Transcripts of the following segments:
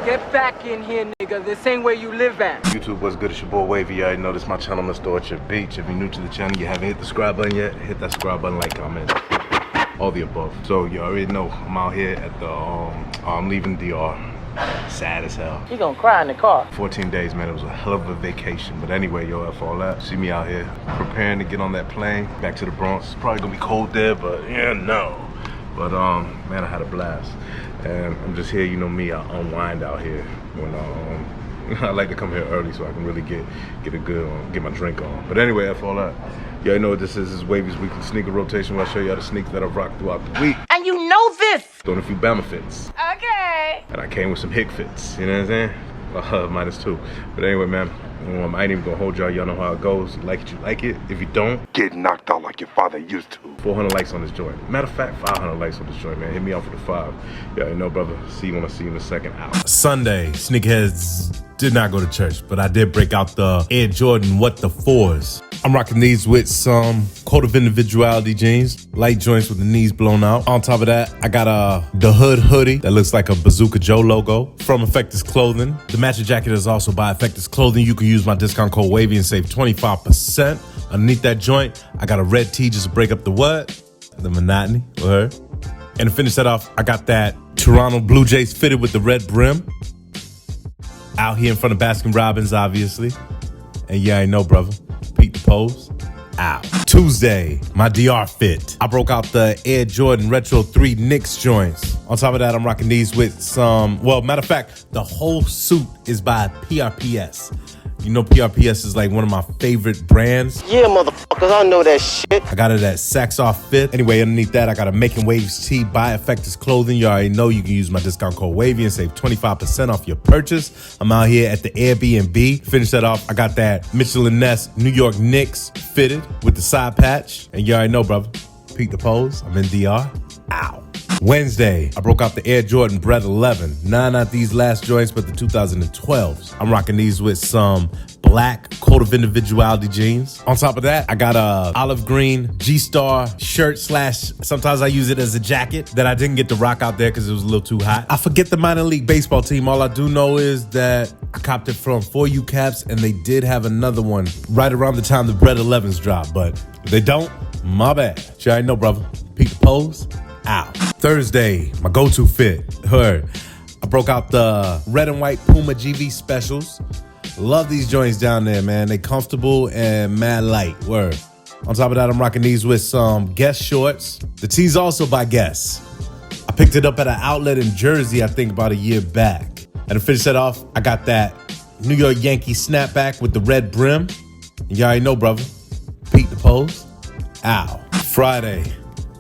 Get back in here, nigga. This ain't where you live at. YouTube, what's good? It's your boy Wavy. You already know this is my channel, Mr. Orchard Beach. If you're new to the channel, you haven't hit the subscribe button yet, hit that subscribe button, like, comment, all the above. So you already know I'm out here at the, I'm leaving DR. Sad as hell. You gonna cry in the car. 14 days, man. It was a hell of a vacation. But anyway, yo, after all that, see me out here preparing to get on that plane back to the Bronx. It's probably gonna be cold there, but yeah, no. But man, I had a blast. And I'm just here, you know me, I unwind out here when I like to come here early so I can really get a good get my drink on. But anyway, after all that, you already know what this is. This is Wavy's weekly sneaker rotation where I show you all the sneakers that I've rocked throughout the week. And you know this! Throwing a few Bama fits. Okay. And I came with some Hick fits, you know what I'm saying? -2. But anyway, man, I ain't even gonna hold y'all. Y'all know how it goes. You like it, you like it. If you don't, get knocked out like your father used to. 400 likes on this joint. Matter of fact, 500 likes on this joint, man. Hit me out for the 5. Yeah, you know, brother. See you when I see you in a second. Out. Sunday, sneakerheads did not go to church, but I did break out the Air Jordan What the 4s. I'm rocking these with some Code of Individuality jeans, light joints with the knees blown out. On top of that, I got the Hood hoodie that looks like a Bazooka Joe logo from Effectus Clothing. The matching jacket is also by Effectus Clothing. You can use my discount code WAVY and save 25%. Underneath that joint, I got a red tee just to break up the what? The monotony with her. And to finish that off, I got that Toronto Blue Jays fitted with the red brim. Out here in front of Baskin Robbins, obviously. And yeah, I know, brother. Pete the pose. Out. Tuesday, my DR fit. I broke out the Air Jordan Retro 3 Knicks joints. On top of that, I'm rocking these with some, well, matter of fact, the whole suit is by PRPS. You know PRPS is like one of my favorite brands. Yeah, motherfuckers, I know that shit. I got it at Saks Off Fit. Anyway, underneath that, I got a Making Waves tee by Effectus Clothing. You already know you can use my discount code WAVY and save 25% off your purchase. I'm out here at the Airbnb. Finish that off, I got that Mitchell & Ness New York Knicks fitted with the side patch. And you already know, brother, peek the pose. I'm in DR. Ow. Wednesday, I broke out the Air Jordan Bread 11. Nah, not these last joints, but the 2012s. I'm rocking these with some black Code of Individuality jeans. On top of that, I got a olive green G-Star shirt / sometimes I use it as a jacket that I didn't get to rock out there because it was a little too hot. I forget the minor league baseball team. All I do know is that I copped it from 4U Caps and they did have another one right around the time the Bread 11s dropped. But if they don't, my bad. You already know, brother. Peek the pose. Out. Thursday, my go-to fit. Heard. I broke out the red and white Puma GV specials. Love these joints down there, man. They comfortable and mad light. Word. On top of that, I'm rocking these with some Guess shorts. The tee's also by Guess. I picked it up at an outlet in Jersey, I think about a year back. And to finish that off, I got that New York Yankee snapback with the red brim. And you already know, brother. Peek the pose. Ow. Friday.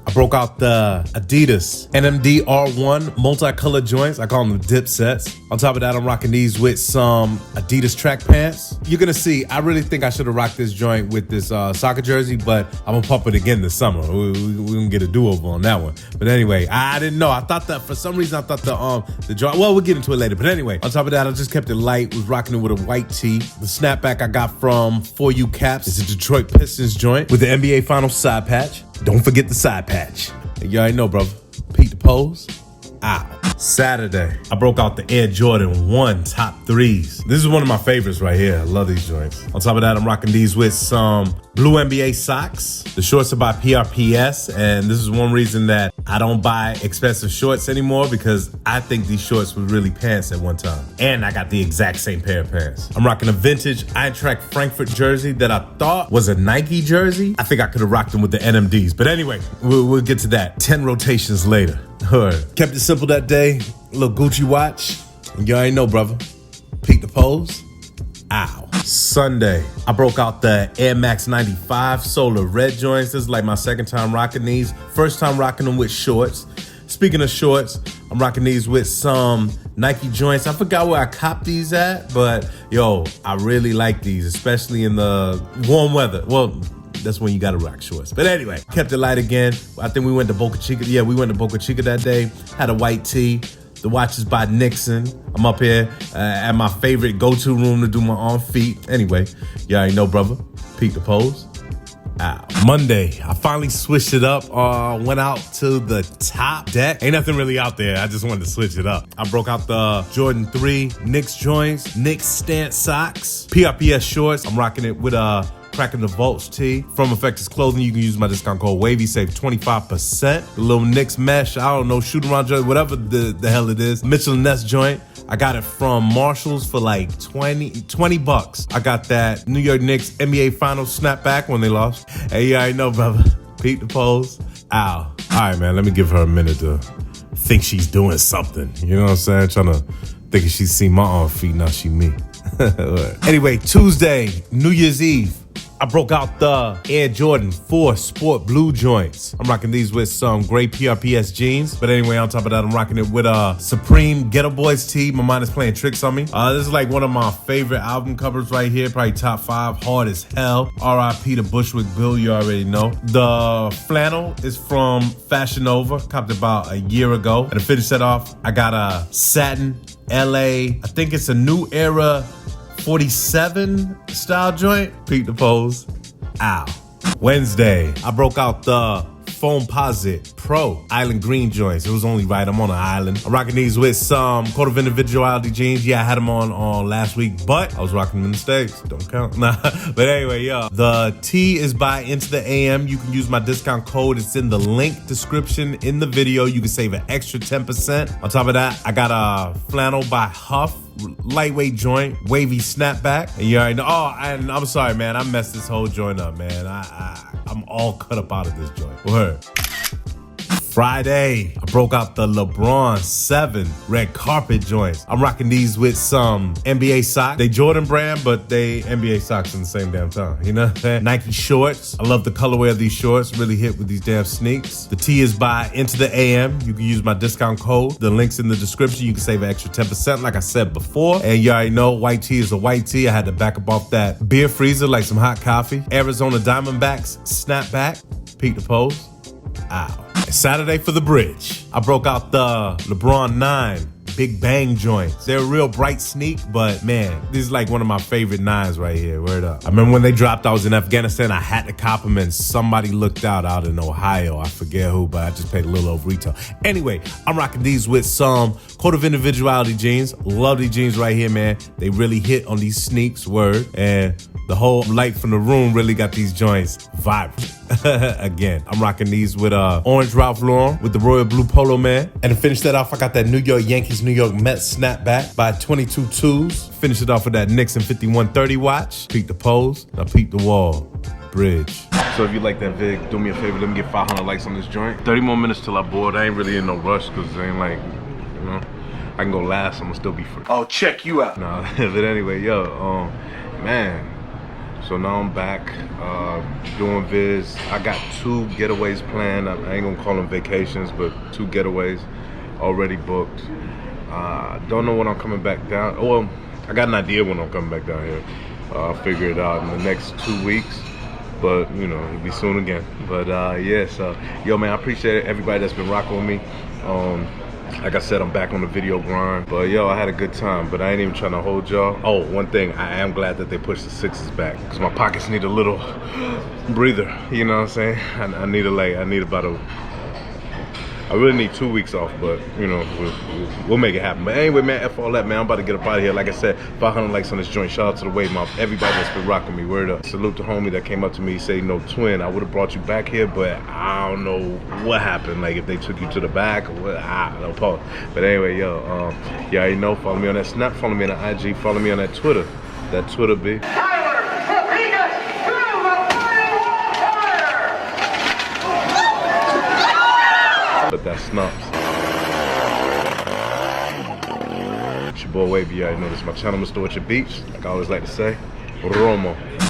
I broke out the Adidas NMD R1 multicolored joints. I call them the dip sets. On top of that, I'm rocking these with some Adidas track pants. You're gonna see, I really think I should have rocked this joint with this soccer jersey, but I'm gonna pump it again this summer. We're gonna get a do-over on that one. But anyway, I didn't know. I thought that, for some reason, I thought the joint, well, we'll get into it later. But anyway, on top of that, I just kept it light, was rocking it with a white tee. The snapback I got from 4U Caps. It's a Detroit Pistons joint with the NBA Finals side patch. Don't forget the side patch. You already know, brother. Peek the pose. Ow. Saturday, I broke out the Air Jordan 1 top 3s. This is one of my favorites right here. I love these joints. On top of that, I'm rocking these with some blue NBA socks. The shorts are by PRPS, and this is one reason that I don't buy expensive shorts anymore, because I think these shorts were really pants at one time. And I got the exact same pair of pants. I'm rocking a vintage Eintracht Frankfurt jersey that I thought was a Nike jersey. I think I could have rocked them with the NMDs. But anyway, we'll get to that 10 rotations later. Kept it simple that day. Little Gucci watch. And you already know, brother. Peek the pose. Ow. Sunday, I broke out the Air Max 95 Solar Red joints. This is like my second time rocking these. First time rocking them with shorts. Speaking of shorts, I'm rocking these with some Nike joints. I forgot where I copped these at, but yo, I really like these, especially in the warm weather. Well, that's when you gotta rock shorts. But anyway, kept it light again. I think we went to Boca Chica. Yeah, we went to Boca Chica that day. Had a white tee. The watch is by Nixon. I'm up here at my favorite go-to room to do my own feet. Anyway, you already know, brother. Peek the pose. Monday, I finally switched it up. Went out to the top deck. Ain't nothing really out there. I just wanted to switch it up. I broke out the Jordan 3 Knicks joints, Knicks stance socks, PRPS shorts. I'm rocking it with Cracking the Vaults tee. From Effectus Clothing, you can use my discount code WAVY, save 25%. The little Knicks mesh, I don't know, shoot around joint, whatever the hell it is. Mitchell & Ness joint. I got it from Marshall's for like 20 bucks. I got that New York Knicks NBA Finals snapback when they lost. Hey, you already know, brother. Pete the pose. Ow. All right, man, let me give her a minute to think she's doing something. You know what I'm saying? Trying to think if she's seen my arm feet, now she me. Anyway, Tuesday, New Year's Eve. I broke out the Air Jordan 4 Sport Blue joints. I'm rocking these with some gray PRPS jeans. But anyway, on top of that, I'm rocking it with a Supreme Ghetto Boys tee. My mind is playing tricks on me. This is like one of my favorite album covers right here. Probably top 5, hard as hell. R.I.P. to Bushwick Bill, you already know. The flannel is from Fashion Nova. Copped about a year ago. And to finish that off, I got a satin LA, I think it's a New Era 47 style joint. Pete the pose. Ow. Wednesday, I broke out the Foamposite Pro Island Green joints. It was only right. I'm on an island. I'm rocking these with some Code of Individuality jeans. Yeah, I had them on last week, but I was rocking them in the States. Don't count. Nah. But anyway, yeah. The tee is by Into the AM. You can use my discount code. It's in the link description in the video. You can save an extra 10%. On top of that, I got a flannel by Huff. Lightweight joint, wavy snapback. And you already know. Oh, and I'm sorry, man. I messed this whole joint up, man. I'm all cut up out of this joint. Word. Friday, I broke out the Lebron 7 red carpet joints. I'm rocking these with some NBA socks. They Jordan brand, but they NBA socks in the same damn time. You know what I'm saying? Nike shorts. I love the colorway of these shorts. Really hit with these damn sneaks. The tee is by Into the AM. You can use my discount code. The link's in the description. You can save an extra 10%, like I said before. And you already know, white tee is a white tee. I had to back up off that beer freezer like some hot coffee. Arizona Diamondbacks snapback. Pete the pose. Ow. Saturday for the bridge. I broke out the Lebron 9 Big Bang joints. They're a real bright sneak, but man, this is like one of my favorite 9s right here. Word up. I remember when they dropped, I was in Afghanistan. I had to cop them and somebody looked out in Ohio. I forget who, but I just paid a little over retail. Anyway, I'm rocking these with some Code of Individuality jeans. Love these jeans right here, man. They really hit on these sneaks, word. And the whole light from the room really got these joints vibrant. Again, I'm rocking these with orange Ralph Lauren with the royal blue polo man. And to finish that off, I got that New York Yankees, New York Mets snapback by 22 Twos. Finish it off with that Nixon 5130 watch. Peek the pose. Now peek the wall. Bridge. So if you like that vid, do me a favor, let me get 500 likes on this joint. 30 more minutes till I board. I ain't really in no rush because it ain't like, you know, I can go last, I'm gonna still be free. Oh, check you out. Nah, but anyway, yo, man. So now I'm back doing vids. I got 2 getaways planned. I ain't gonna call them vacations, but 2 getaways already booked. Don't know when I'm coming back down. Well, I got an idea when I'm coming back down here. I'll figure it out in the next 2 weeks. But, you know, it'll be soon again. But, yeah, so, yo, man, I appreciate everybody that's been rocking with me. Like I said, I'm back on the video grind. But, yo, I had a good time. But I ain't even trying to hold y'all. Oh, one thing, I am glad that they pushed the 6s back. Because my pockets need a little breather. You know what I'm saying? I need about a... I really need 2 weeks off, but, you know, we'll make it happen. But anyway, man, F all that, man. I'm about to get up out of here. Like I said, 500 likes on this joint. Shout out to the Wave Mob. Everybody that's been rocking me. Word up. Salute the homie that came up to me, say, no, twin, I would have brought you back here, but I don't know what happened. Like, if they took you to the back or what, I don't know. But anyway, yo, you already know. Follow me on that Snap. Follow me on that IG. Follow me on that Twitter. That Twitter, B. But that snaps. It's your boy Wavy. You already know this is my channel, Mr. What Your Beats. Like I always like to say, Romo.